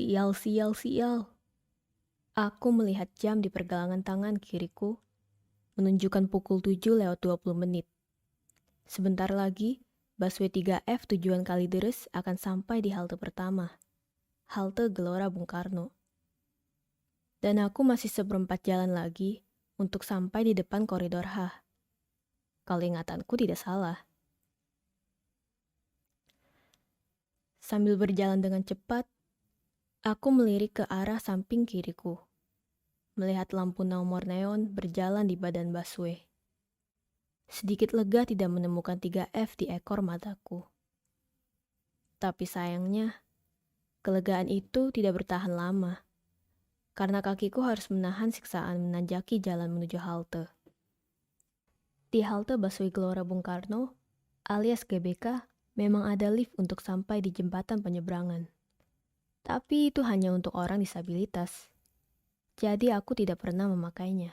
Sial, sial, sial. Aku melihat jam di pergelangan tangan kiriku menunjukkan pukul 7 lewat 20 menit. Sebentar lagi, busway 3F tujuan Kalideres akan sampai di halte pertama, halte Gelora Bung Karno. Dan aku masih seperempat jalan lagi untuk sampai di depan koridor H. Kalau ingatanku tidak salah. Sambil berjalan dengan cepat, aku melirik ke arah samping kiriku, melihat lampu nomor neon berjalan di badan busway. Sedikit lega tidak menemukan 3F di ekor mataku. Tapi sayangnya, kelegaan itu tidak bertahan lama, karena kakiku harus menahan siksaan menanjaki jalan menuju halte. Di halte busway Gelora Bung Karno, alias GBK, memang ada lift untuk sampai di jembatan penyeberangan. Tapi itu hanya untuk orang disabilitas. Jadi aku tidak pernah memakainya.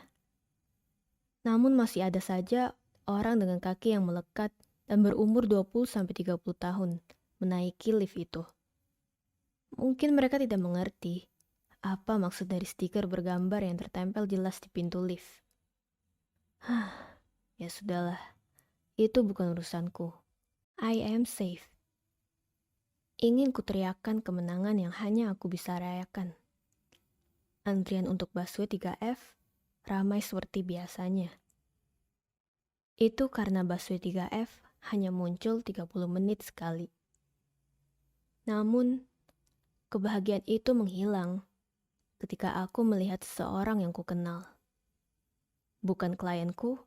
Namun masih ada saja orang dengan kaki yang melekat dan berumur 20-30 tahun menaiki lift itu. Mungkin mereka tidak mengerti apa maksud dari stiker bergambar yang tertempel jelas di pintu lift. Ya sudahlah, itu bukan urusanku. I am safe. Ingin kuteriakkan kemenangan yang hanya aku bisa rayakan. Antrian untuk busway 3F ramai seperti biasanya. Itu karena busway 3F hanya muncul 30 menit sekali. Namun, kebahagiaan itu menghilang ketika aku melihat seseorang yang kukenal. Bukan klienku,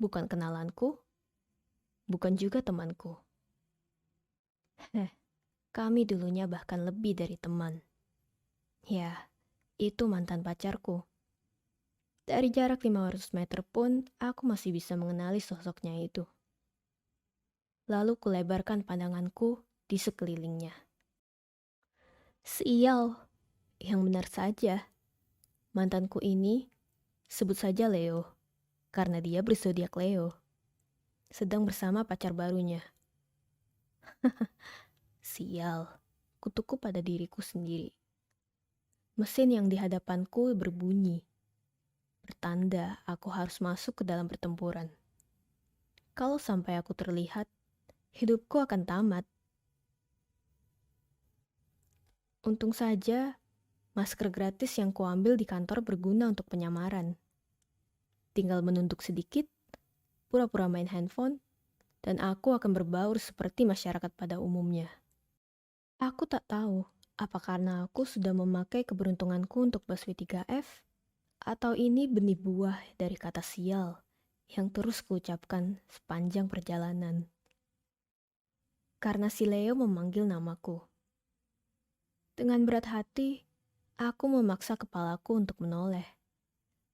bukan kenalanku, bukan juga temanku. Kami dulunya bahkan lebih dari teman. Ya, itu mantan pacarku. Dari jarak 500 meter pun, aku masih bisa mengenali sosoknya itu. Lalu kulebarkan pandanganku di sekelilingnya. Sial, yang benar saja. Mantanku ini, sebut saja Leo, karena dia berzodiak Leo. Sedang bersama pacar barunya. Sial, kutuku pada diriku sendiri. Mesin yang di hadapanku berbunyi. Bertanda aku harus masuk ke dalam pertempuran. Kalau sampai aku terlihat, hidupku akan tamat. Untung saja, masker gratis yang kuambil di kantor berguna untuk penyamaran. Tinggal menunduk sedikit, pura-pura main handphone, dan aku akan berbaur seperti masyarakat pada umumnya. Aku tak tahu apa karena aku sudah memakai keberuntunganku untuk busway 3F, atau ini benih buah dari kata sial yang terus kuucapkan sepanjang perjalanan. Karena si Leo memanggil namaku. Dengan berat hati, aku memaksa kepalaku untuk menoleh.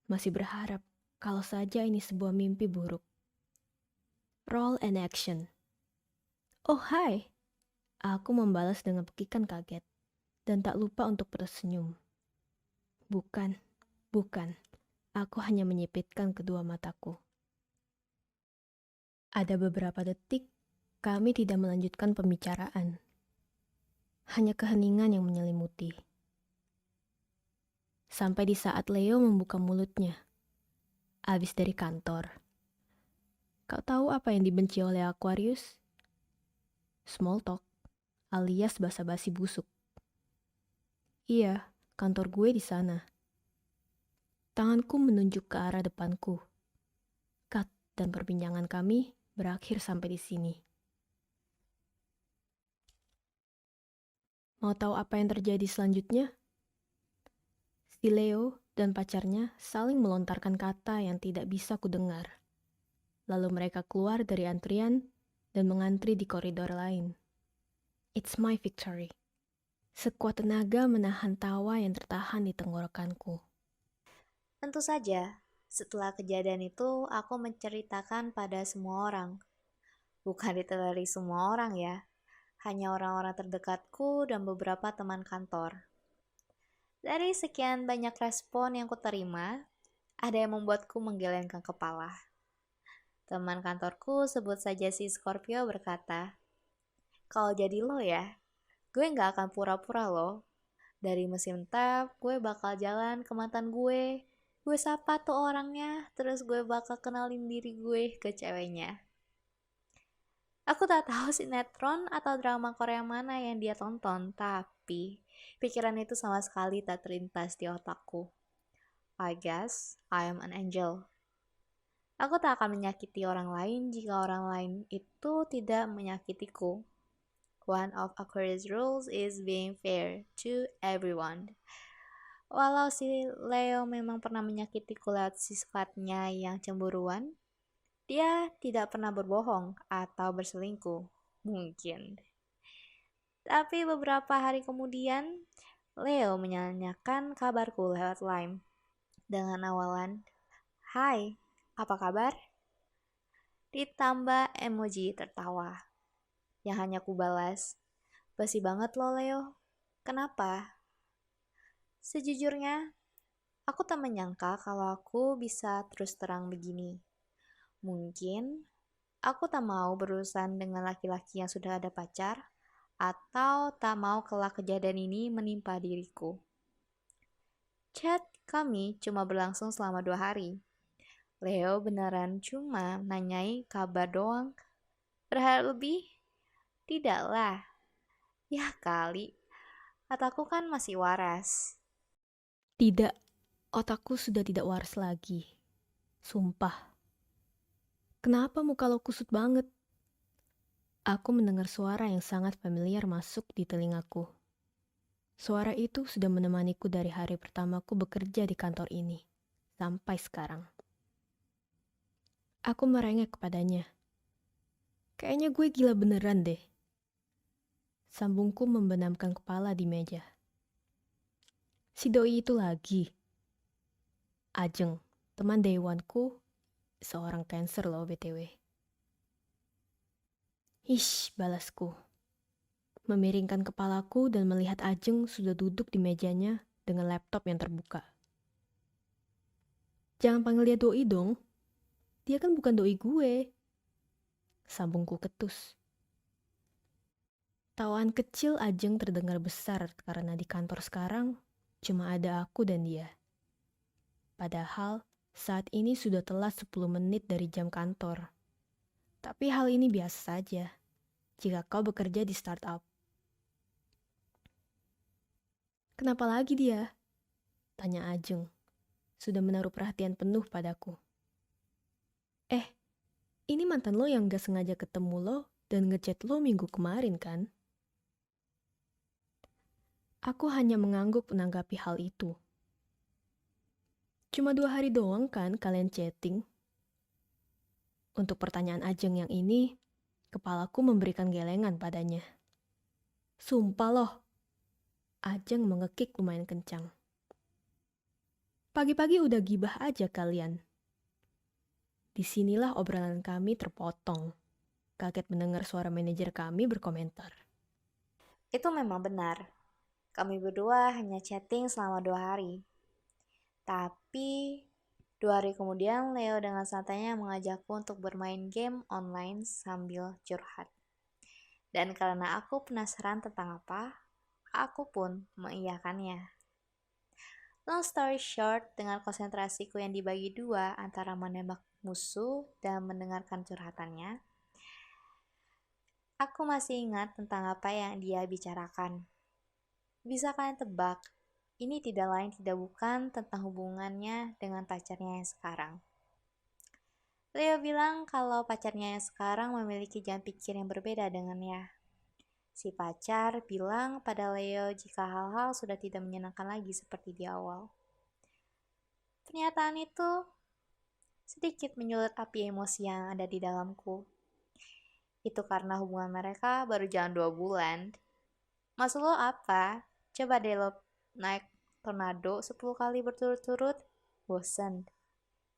Masih berharap kalau saja ini sebuah mimpi buruk. Roll and action. Oh hai, aku membalas dengan pekikan kaget dan tak lupa untuk tersenyum. Bukan, bukan. Aku hanya menyipitkan kedua mataku. Ada beberapa detik, kami tidak melanjutkan pembicaraan. Hanya keheningan yang menyelimuti. Sampai di saat Leo membuka mulutnya. Abis dari kantor. Kau tahu apa yang dibenci oleh Aquarius? Small talk, alias basa-basi busuk. Iya, kantor gue di sana. Tanganku menunjuk ke arah depanku. Cut, dan perbincangan kami berakhir sampai di sini. Mau tahu apa yang terjadi selanjutnya? Si Leo dan pacarnya saling melontarkan kata yang tidak bisa kudengar. Lalu mereka keluar dari antrian dan mengantri di koridor lain. It's my victory. Sekuat tenaga menahan tawa yang tertahan di tenggorokanku. Tentu saja, setelah kejadian itu aku menceritakan pada semua orang. Bukan diteleri semua orang ya, hanya orang-orang terdekatku dan beberapa teman kantor. Dari sekian banyak respon yang kuterima, ada yang membuatku menggelengkan kepala. Teman kantorku, sebut saja si Scorpio, berkata, "Kalau jadi lo ya, gue nggak akan pura-pura lo. Dari musim tab, gue bakal jalan ke mantan gue. Gue sapa tuh orangnya, terus gue bakal kenalin diri gue ke ceweknya. Aku tak tahu sinetron atau drama Korea mana yang dia tonton, tapi pikiran itu sama sekali tak terlintas di otakku. I guess I am an angel. Aku tak akan menyakiti orang lain jika orang lain itu tidak menyakitiku. One of Aquarius rules is being fair to everyone. Walau si Leo memang pernah menyakitiku lewat sifatnya yang cemburuan, dia tidak pernah berbohong atau berselingkuh. Mungkin. Tapi beberapa hari kemudian, Leo menanyakan kabarku lewat Line dengan awalan, "Hai, apa kabar?" Ditambah emoji tertawa. Yang hanya ku balas, "Basi banget lo Leo. Kenapa?" Sejujurnya, aku tak menyangka kalau aku bisa terus terang begini. Mungkin aku tak mau berurusan dengan laki-laki yang sudah ada pacar, atau tak mau kelak kejadian ini menimpa diriku. Chat kami cuma berlangsung selama 2 hari. Leo beneran cuma nanyai kabar doang. Berharap lebih? Tidaklah. Ya kali, kataku kan masih waras. Tidak, otakku sudah tidak waras lagi. Sumpah. Kenapa muka lo kusut banget? Aku mendengar suara yang sangat familiar masuk di telingaku. Suara itu sudah menemaniku dari hari pertamaku bekerja di kantor ini, sampai sekarang. Aku merengek kepadanya. Kayaknya gue gila beneran deh. Sambungku membenamkan kepala di meja. Si doi itu lagi. Ajeng, teman dewanku, seorang Cancer loh BTW. Ish, balasku. Memiringkan kepalaku dan melihat Ajeng sudah duduk di mejanya dengan laptop yang terbuka. Jangan panggil dia doi dong. Dia kan bukan doi gue. Sambungku ketus. Tawaan kecil Ajeng terdengar besar karena di kantor sekarang cuma ada aku dan dia. Padahal saat ini sudah telat 10 menit dari jam kantor. Tapi hal ini biasa saja jika kau bekerja di startup. Kenapa lagi dia? Tanya Ajeng. Sudah menaruh perhatian penuh padaku. Ini mantan lo yang gak sengaja ketemu lo dan ngechat lo minggu kemarin kan? Aku hanya mengangguk menanggapi hal itu. Cuma 2 hari doang kan kalian chatting? Untuk pertanyaan Ajeng yang ini, kepalaku memberikan gelengan padanya. Sumpah loh, Ajeng mengekik lumayan kencang. Pagi-pagi udah gibah aja kalian. Disinilah obrolan kami terpotong. Kaget mendengar suara manajer kami berkomentar. Itu memang benar. Kami berdua hanya chatting selama 2 hari. Tapi 2 hari kemudian Leo dengan santainya mengajakku untuk bermain game online sambil curhat. Dan karena aku penasaran tentang apa, aku pun mengiyakannya. Long story short, dengan konsentrasiku yang dibagi dua antara menembak musuh dan mendengarkan curhatannya, aku masih ingat tentang apa yang dia bicarakan. Bisa kalian tebak, ini tidak lain tidak bukan tentang hubungannya dengan pacarnya yang sekarang. Leo bilang kalau pacarnya yang sekarang memiliki jalan pikir yang berbeda dengannya. Si pacar bilang pada Leo jika hal-hal sudah tidak menyenangkan lagi seperti di awal. Pernyataan itu sedikit menyulut api emosi yang ada di dalamku. Itu karena hubungan mereka baru jalan 2 bulan. Maksud lo apa? Coba deh lo naik tornado 10 kali berturut-turut. Bosen.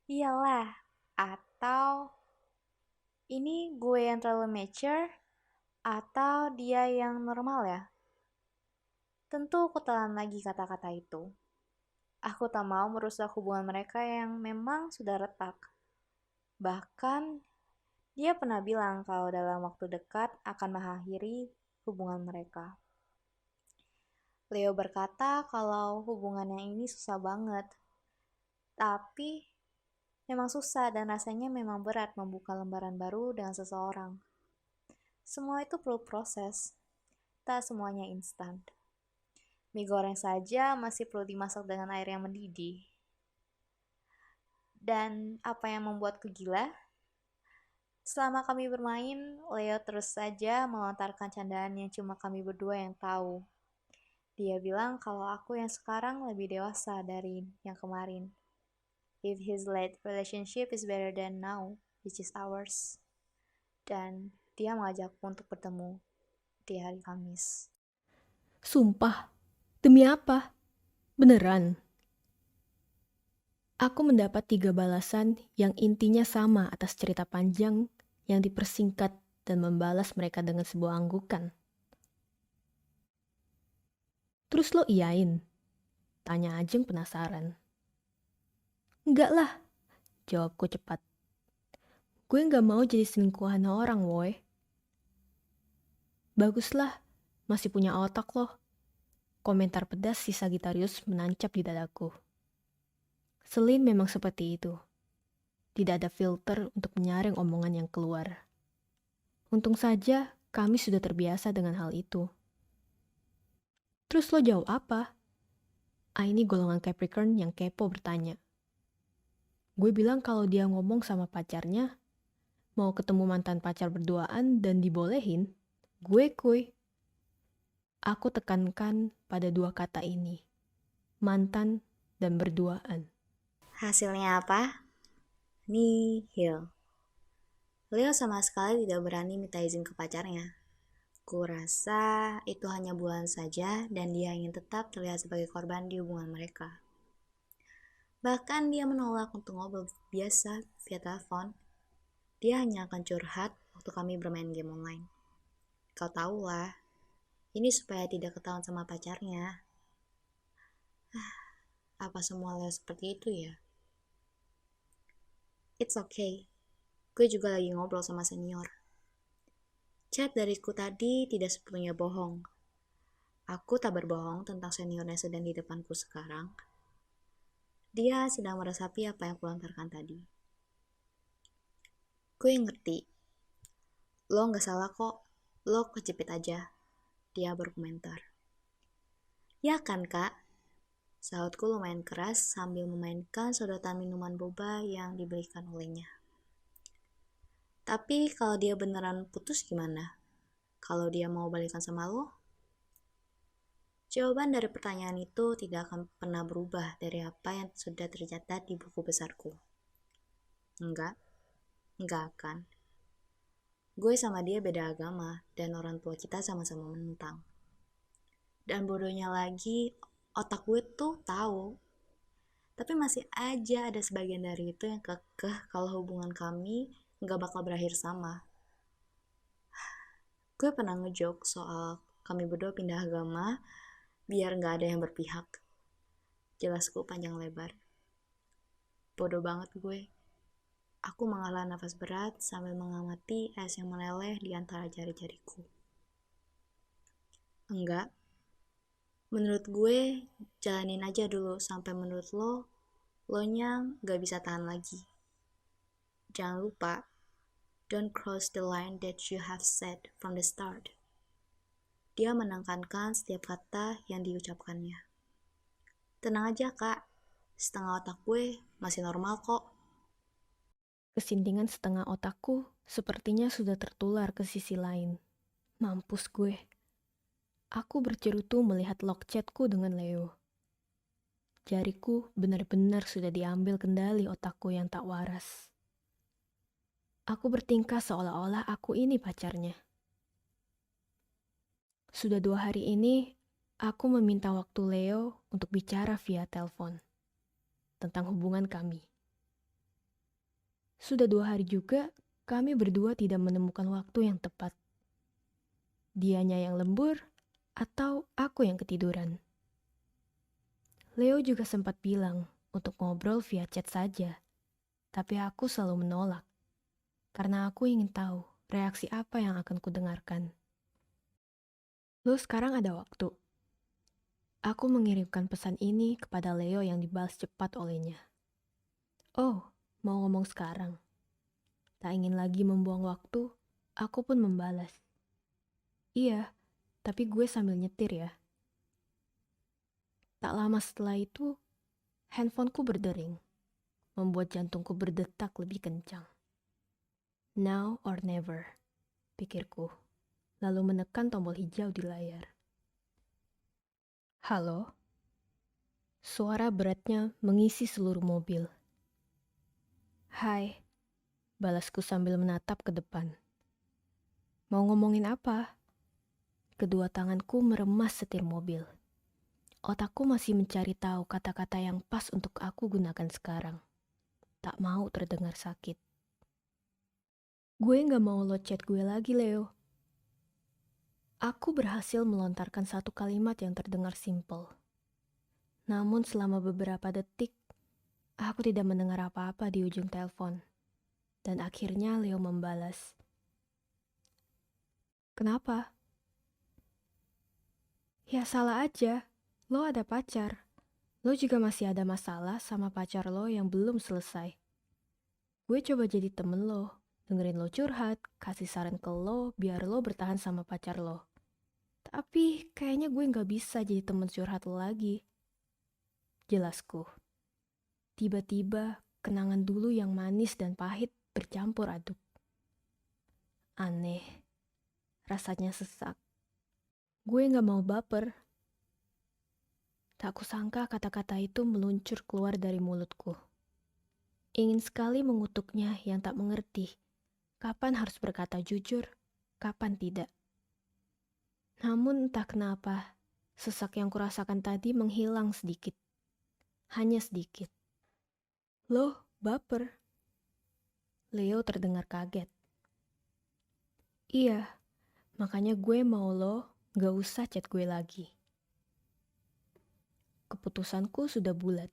Iyalah. Atau ini gue yang terlalu mature atau dia yang normal ya? Tentu aku telan lagi kata-kata itu. Aku tak mau merusak hubungan mereka yang memang sudah retak. Bahkan, dia pernah bilang kalau dalam waktu dekat akan mengakhiri hubungan mereka. Leo berkata kalau hubungan yang ini susah banget. Tapi memang susah dan rasanya memang berat membuka lembaran baru dengan seseorang. Semua itu perlu proses, tak semuanya instan. Mie goreng saja masih perlu dimasak dengan air yang mendidih. Dan apa yang membuatku gila? Selama kami bermain, Leo terus saja melontarkan candaan yang cuma kami berdua yang tahu. Dia bilang kalau aku yang sekarang lebih dewasa dari yang kemarin. If his late relationship is better than now, which is ours. Dan dia mengajakku untuk bertemu di hari Kamis. Sumpah, demi apa? Beneran? Aku mendapat 3 balasan yang intinya sama atas cerita panjang yang dipersingkat dan membalas mereka dengan sebuah anggukan. Terus lo iyain? Tanya Ajeng penasaran. Enggak lah, jawabku cepat. Gue nggak mau jadi selingkuhan orang, woy. Baguslah, masih punya otak loh. Komentar pedas si Sagittarius menancap di dadaku. Selin memang seperti itu. Tidak ada filter untuk menyaring omongan yang keluar. Untung saja kami sudah terbiasa dengan hal itu. Terus lo jawab apa? Ini golongan Capricorn yang kepo bertanya. Gue bilang kalau dia ngomong sama pacarnya, mau ketemu mantan pacar berduaan dan dibolehin, gue kuy. Aku tekankan pada 2 kata ini, mantan dan berduaan. Hasilnya apa? Nihil. Leo sama sekali tidak berani minta izin ke pacarnya. Kurasa itu hanya bulan saja dan dia ingin tetap terlihat sebagai korban di hubungan mereka. Bahkan dia menolak untuk ngobrol biasa via telepon. Dia hanya akan curhat waktu kami bermain game online. Kau tahu lah, ini supaya tidak ketahuan sama pacarnya. Apa semua Leo seperti itu ya? It's okay. Gue juga lagi ngobrol sama senior. Chat dariku tadi tidak sepenuhnya bohong. Aku tak berbohong tentang senior yang sedang di depanku sekarang. Dia sedang meresapi apa yang kulontarkan tadi. Gue ngerti. Lo gak salah kok. Lo kejepit aja. Dia berkomentar. Ya kan kak? Sahutku lumayan keras sambil memainkan sodotan minuman boba yang dibelikan olehnya. Tapi kalau dia beneran putus gimana? Kalau dia mau balikan sama lo? Jawaban dari pertanyaan itu tidak akan pernah berubah dari apa yang sudah tercatat di buku besarku. Enggak akan. Gue sama dia beda agama dan orang tua kita sama-sama menentang. Dan bodohnya lagi, otak gue tuh tahu. Tapi masih aja ada sebagian dari itu yang kekeh kalau hubungan kami nggak bakal berakhir sama. Gue pernah ngejoke soal kami berdua pindah agama biar nggak ada yang berpihak. Jelasku panjang lebar. Bodoh banget gue. Aku menghela nafas berat sambil mengamati es yang meleleh di antara jari-jariku. Enggak. Menurut gue, jalanin aja dulu sampai menurut lo nya gak bisa tahan lagi. Jangan lupa, don't cross the line that you have set from the start. Dia menekankan setiap kata yang diucapkannya. Tenang aja kak, setengah otak gue masih normal kok. Kesintingan setengah otakku sepertinya sudah tertular ke sisi lain. Mampus gue. Aku bercerutu melihat log chatku dengan Leo. Jariku benar-benar sudah diambil kendali otakku yang tak waras. Aku bertingkah seolah-olah aku ini pacarnya. Sudah 2 hari ini, aku meminta waktu Leo untuk bicara via telepon tentang hubungan kami. Sudah 2 hari juga, kami berdua tidak menemukan waktu yang tepat. Dianya yang lembur, atau aku yang ketiduran. Leo juga sempat bilang untuk ngobrol via chat saja, tapi aku selalu menolak, karena aku ingin tahu reaksi apa yang akan kudengarkan. Lo sekarang ada waktu? Aku mengirimkan pesan ini kepada Leo yang dibalas cepat olehnya. Oh, mau ngomong sekarang. Tak ingin lagi membuang waktu, aku pun membalas. Iya, tapi gue sambil nyetir ya. Tak lama setelah itu, handphoneku berdering, membuat jantungku berdetak lebih kencang. Now or never, pikirku, lalu menekan tombol hijau di layar. Halo? Suara beratnya mengisi seluruh mobil. Hai, balasku sambil menatap ke depan. Mau ngomongin apa? Kedua tanganku meremas setir mobil. Otakku masih mencari tahu kata-kata yang pas untuk aku gunakan sekarang. Tak mau terdengar sakit. Gue gak mau lo chat gue lagi, Leo. Aku berhasil melontarkan satu kalimat yang terdengar simpel. Namun selama beberapa detik, aku tidak mendengar apa-apa di ujung telepon. Dan akhirnya Leo membalas. Kenapa? Ya salah aja, lo ada pacar. Lo juga masih ada masalah sama pacar lo yang belum selesai. Gue coba jadi temen lo, dengerin lo curhat, kasih saran ke lo biar lo bertahan sama pacar lo. Tapi kayaknya gue gak bisa jadi temen curhat lo lagi. Jelasku. Tiba-tiba kenangan dulu yang manis dan pahit bercampur aduk. Aneh. Rasanya sesak. Gue gak mau baper. Tak kusangka kata-kata itu meluncur keluar dari mulutku. Ingin sekali mengutuknya yang tak mengerti. Kapan harus berkata jujur, kapan tidak. Namun entah kenapa, sesak yang kurasakan tadi menghilang sedikit. Hanya sedikit. Loh, baper. Leo terdengar kaget. Iya, makanya gue mau lo gak usah chat gue lagi. Keputusanku sudah bulat.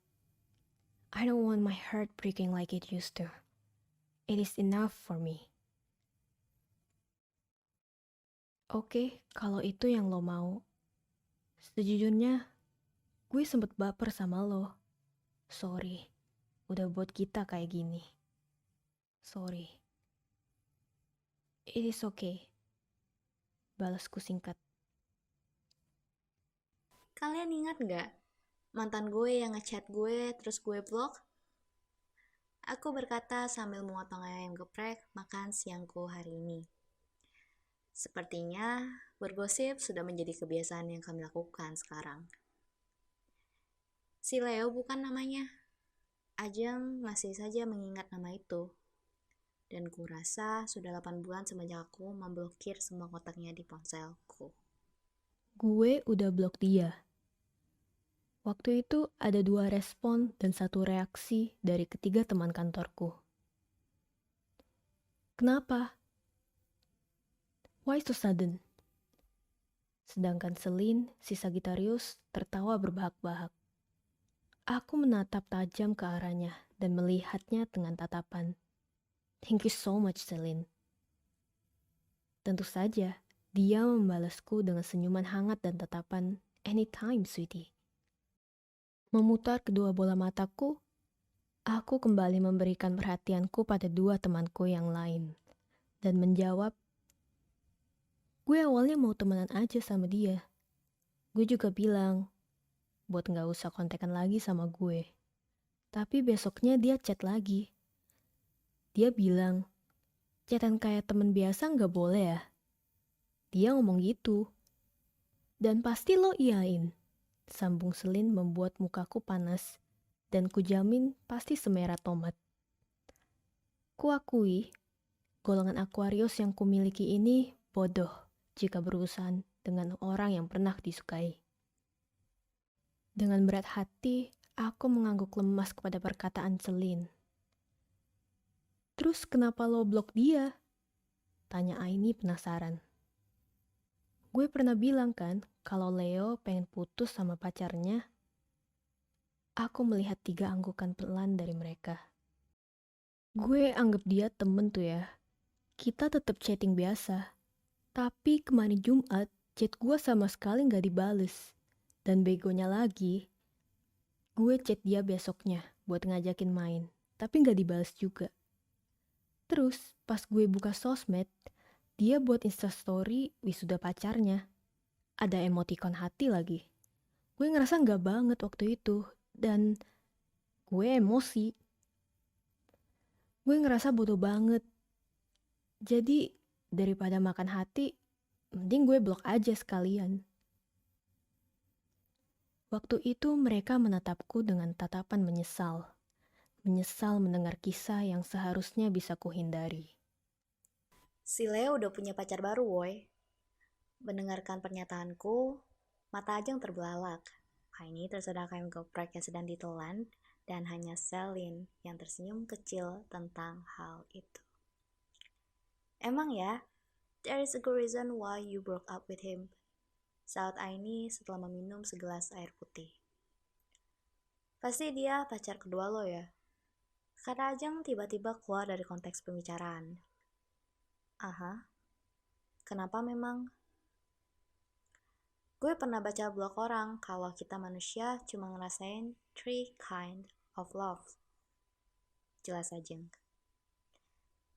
I don't want my heart breaking like it used to. It is enough for me. Oke, kalau itu yang lo mau. Sejujurnya, gue sempet baper sama lo. Sorry, udah buat kita kayak gini. Sorry. It is okay. Balasku singkat. Kalian ingat nggak mantan gue yang ngechat gue terus gue blok? Aku berkata sambil memotong ayam geprek makan siangku hari ini. Sepertinya bergosip sudah menjadi kebiasaan yang kami lakukan sekarang. Si Leo bukan namanya. Ajeng masih saja mengingat nama itu. Dan kurasa sudah 8 bulan semenjak aku memblokir semua kontaknya di ponselku. Gue udah blok dia. Waktu itu ada 2 respon dan 1 reaksi dari ketiga teman kantorku. Kenapa? Why so sudden? Sedangkan Selin, si Sagittarius, tertawa berbahak-bahak. Aku menatap tajam ke arahnya dan melihatnya dengan tatapan. Thank you so much, Selin. Tentu saja, dia membalasku dengan senyuman hangat dan tatapan, anytime, sweetie. Memutar kedua bola mataku, aku kembali memberikan perhatianku pada 2 temanku yang lain. Dan menjawab, gue awalnya mau temenan aja sama dia. Gue juga bilang, buat gak usah kontekan lagi sama gue. Tapi besoknya dia chat lagi. Dia bilang, chatan kayak temen biasa gak boleh ya? Dia ngomong gitu. Dan pasti lo iyain. Sambung Selin membuat mukaku panas, dan kujamin pasti semerah tomat. Kuakui, golongan Aquarius yang kumiliki ini bodoh jika berurusan dengan orang yang pernah disukai. Dengan berat hati, aku mengangguk lemas kepada perkataan Selin. Terus kenapa lo blok dia? Tanya Aini penasaran. Gue pernah bilang kan, kalau Leo pengen putus sama pacarnya. Aku melihat 3 anggukan pelan dari mereka. Gue anggap dia temen tuh ya. Kita tetap chatting biasa. Tapi kemarin Jumat, chat gue sama sekali gak dibales. Dan begonya lagi, gue chat dia besoknya buat ngajakin main, tapi gak dibales juga. Terus pas gue buka sosmed, dia buat instastory wisuda pacarnya. Ada emoticon hati lagi. Gue ngerasa gak banget waktu itu, dan gue emosi. Gue ngerasa bodoh banget. Jadi daripada makan hati, mending gue blok aja sekalian. Waktu itu mereka menatapku dengan tatapan menyesal. Menyesal mendengar kisah yang seharusnya bisa kuhindari. Si Leo udah punya pacar baru, woy. Mendengarkan pernyataanku, mata Ajeng terbelalak. Ini tersedak kayak geprek yang sedang ditelan, dan hanya Selin yang tersenyum kecil tentang hal itu. Emang ya, there is a good reason why you broke up with him. Saat Aini setelah meminum segelas air putih. Pasti dia pacar kedua lo ya? Kata Ajeng tiba-tiba keluar dari konteks pembicaraan. Aha, kenapa memang? Gue pernah baca blog orang kalau kita manusia cuma ngerasain 3 kind of love. Jelas Ajeng.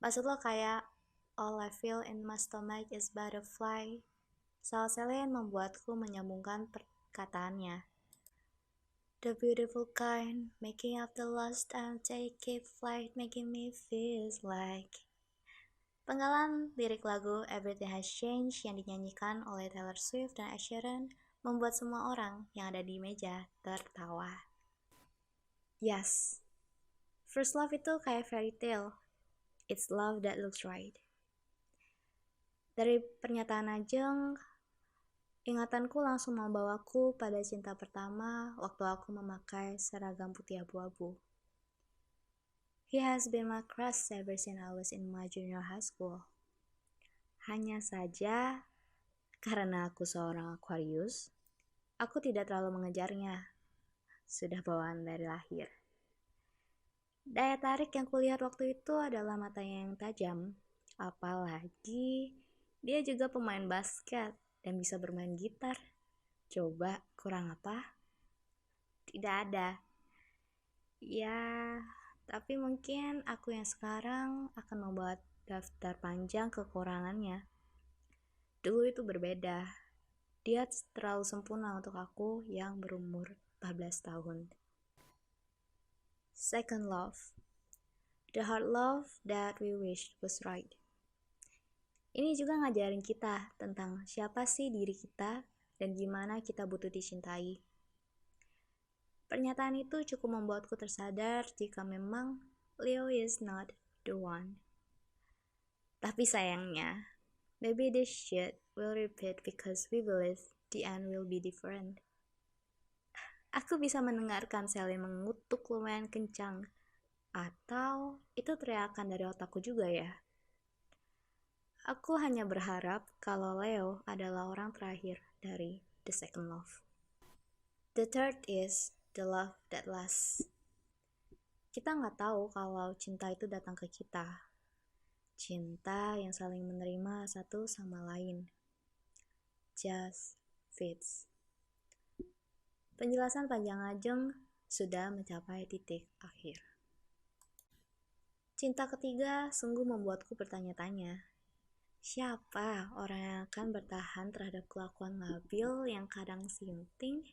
Maksud lo kayak all I feel in my stomach is butterfly. Salah Selen membuatku menyambungkan perkataannya. The beautiful kind, making up the lost and take flight, making me feel like. Penggalan lirik lagu Everything Has Changed yang dinyanyikan oleh Taylor Swift dan Ed Sheeran membuat semua orang yang ada di meja tertawa. Yes, first love itu kayak fairy tale. It's love that looks right. Dari pernyataan Ajeng, ingatanku langsung membawaku pada cinta pertama waktu aku memakai seragam putih abu-abu. He has been my crush ever since I was in my junior high school. Hanya saja, karena aku seorang Aquarius, aku tidak terlalu mengejarnya. Sudah bawaan dari lahir. Daya tarik yang kulihat waktu itu adalah matanya yang tajam. Apalagi, dia juga pemain basket dan bisa bermain gitar. Coba, kurang apa? Tidak ada. Ya, tapi mungkin aku yang sekarang akan membuat daftar panjang kekurangannya. Dulu itu berbeda. Dia terlalu sempurna untuk aku yang berumur 14 tahun. Second love. The hard love that we wished was right. Ini juga ngajarin kita tentang siapa sih diri kita dan gimana kita butuh dicintai. Pernyataan itu cukup membuatku tersadar jika memang Leo is not the one. Tapi sayangnya, maybe this shit will repeat because we believe the end will be different. Aku bisa mendengarkan Sally mengutuk lumayan kencang. Atau itu teriakan dari otakku juga ya? Aku hanya berharap kalau Leo adalah orang terakhir dari the second love. The third is the love that lasts. Kita nggak tahu kalau cinta itu datang ke kita. Cinta yang saling menerima satu sama lain. Just fits. Penjelasan panjang Ajeng sudah mencapai titik akhir. Cinta ketiga sungguh membuatku bertanya-tanya. Siapa orang yang akan bertahan terhadap kelakuan labil yang kadang sinting,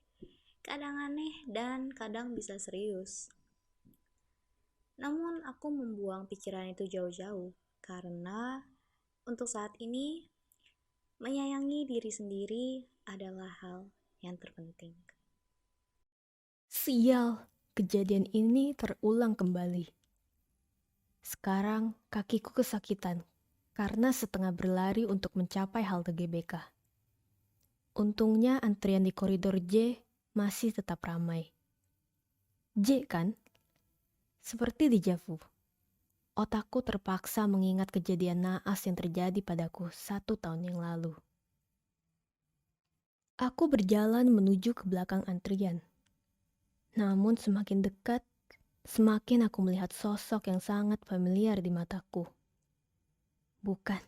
kadang aneh, dan kadang bisa serius? Namun aku membuang pikiran itu jauh-jauh, karena untuk saat ini, menyayangi diri sendiri adalah hal yang terpenting. Sial, kejadian ini terulang kembali. Sekarang kakiku kesakitan karena setengah berlari untuk mencapai halte GBK. Untungnya antrian di koridor J masih tetap ramai. J kan? Seperti dejavu. Otakku terpaksa mengingat kejadian naas yang terjadi padaku 1 tahun yang lalu. Aku berjalan menuju ke belakang antrian. Namun semakin dekat, semakin aku melihat sosok yang sangat familiar di mataku. Bukan,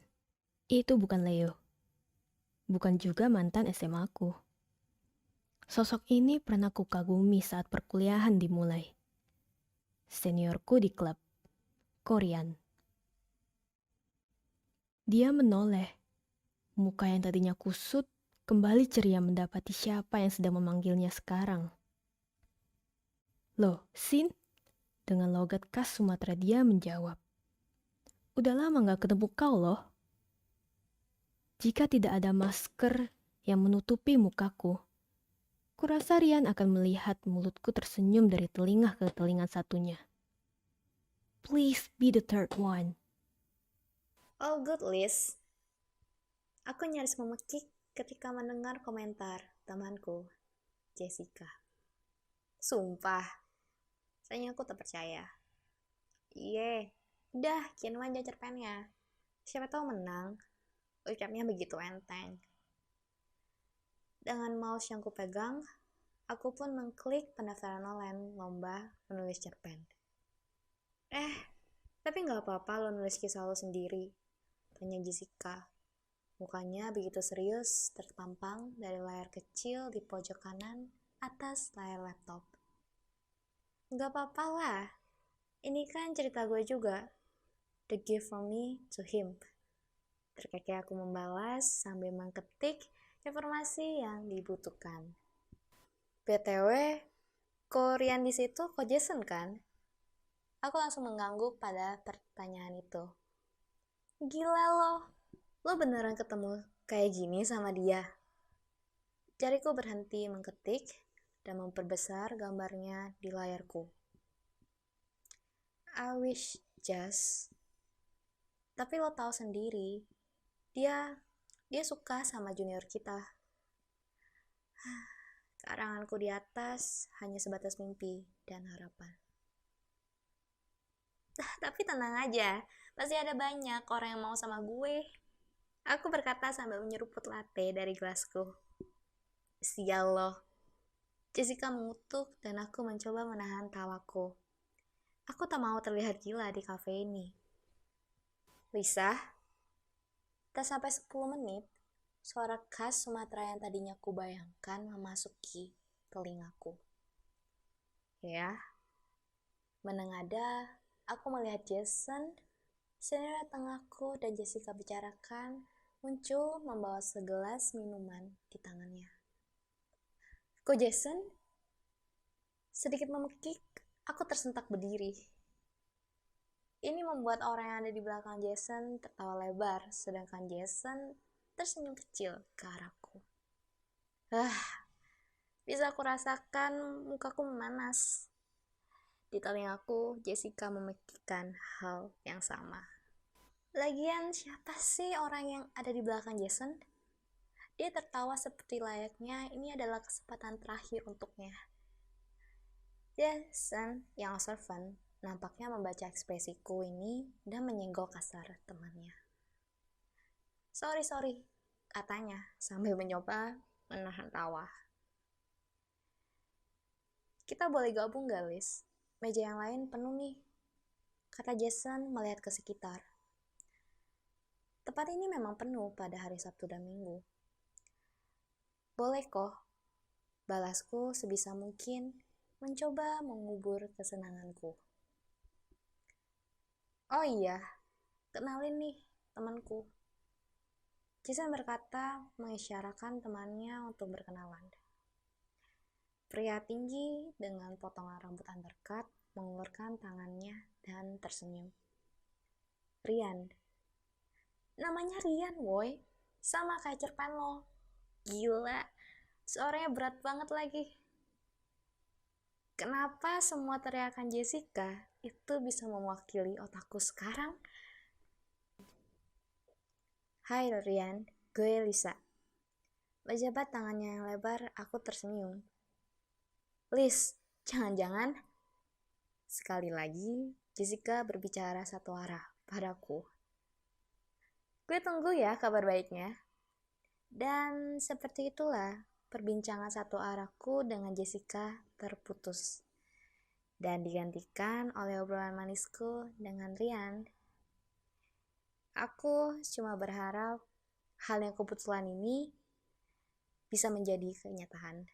itu bukan Leo. Bukan juga mantan SMA aku. Sosok ini pernah kukagumi saat perkuliahan dimulai. Seniorku di klub, Korean. Dia menoleh, muka yang tadinya kusut kembali ceria mendapati siapa yang sedang memanggilnya sekarang. Loh, Sin? Dengan logat khas Sumatera dia menjawab. Udah lama gak ketemu kau loh. Jika tidak ada masker yang menutupi mukaku, kurasa Rian akan melihat mulutku tersenyum dari telinga ke telinga satunya. Please be the third one. All good, Liz. Aku nyaris memekik ketika mendengar komentar temanku, Jessica. Sumpah, sayangnya aku tak percaya. Iye, udah, kian aja cerpennya. Siapa tahu menang. Ucapnya begitu enteng. Dengan mouse yang kupegang, aku pun mengklik pendaftaran online lomba menulis cerpen. Tapi gak apa-apa lo nulis kisah lo sendiri, tanya Jessica. Mukanya begitu serius terpampang dari layar kecil di pojok kanan atas layar laptop. Gak apa-apa lah, ini kan cerita gue juga. The gift from me to him. Terkekeh aku membalas sambil mengketik informasi yang dibutuhkan. BTW, Korean di situ kok Jason kan? Aku langsung mengangguk pada pertanyaan itu. Gila lo beneran ketemu kayak gini sama dia? Jariku berhenti mengketik dan memperbesar gambarnya di layarku. I wish just. Tapi lo tahu sendiri, dia suka sama junior kita. Karanganku di atas hanya sebatas mimpi dan harapan. Tapi tenang aja, pasti ada banyak orang yang mau sama gue. Aku berkata sambil menyeruput latte dari gelasku. Sial loh. Jessica mengutuk dan aku mencoba menahan tawaku. Aku tak mau terlihat gila di kafe ini. Lisa, tak sampai 10 menit, suara khas Sumatera yang tadinya kubayangkan memasuki telingaku. Ya, menengada, aku melihat Jason, senior tengahku dan Jessica bicarakan, muncul membawa segelas minuman di tangannya. Kok Jason? Sedikit memekik, aku tersentak berdiri. Ini membuat orang yang ada di belakang Jason tertawa lebar, sedangkan Jason tersenyum kecil ke arahku. Bisa aku rasakan mukaku memanas. Di telingaku, Jessica memikirkan hal yang sama. Lagian, siapa sih orang yang ada di belakang Jason? Dia tertawa seperti layaknya ini adalah kesempatan terakhir untuknya. Jason, yang observant, nampaknya membaca ekspresiku ini dan menyenggol kasar temannya. Sorry, katanya sambil mencoba menahan tawa. Kita boleh gabung gak, Liz? Meja yang lain penuh nih, kata Jason melihat ke sekitar. Tempat ini memang penuh pada hari Sabtu dan Minggu. Boleh kok, balasku sebisa mungkin mencoba mengubur kesenanganku. Oh iya, kenalin nih temanku. Jason berkata mengisyaratkan temannya untuk berkenalan. Pria tinggi dengan potongan rambut undercut mengulurkan tangannya dan tersenyum. Rian. Namanya Rian, woy. Sama kayak cerpen lo. Gila, suaranya berat banget lagi. Kenapa semua teriakan Jessica itu bisa mewakili otakku sekarang? Hai Rian, gue Lisa. Berjabat tangannya yang lebar, aku tersenyum. Liz, jangan-jangan? Sekali lagi, Jessica berbicara satu arah padaku. Gue tunggu ya kabar baiknya. Dan seperti itulah perbincangan satu arahku dengan Jessica terputus. Dan digantikan oleh obrolan manisku dengan Rian. Aku cuma berharap hal yang kebetulan ini bisa menjadi kenyataan.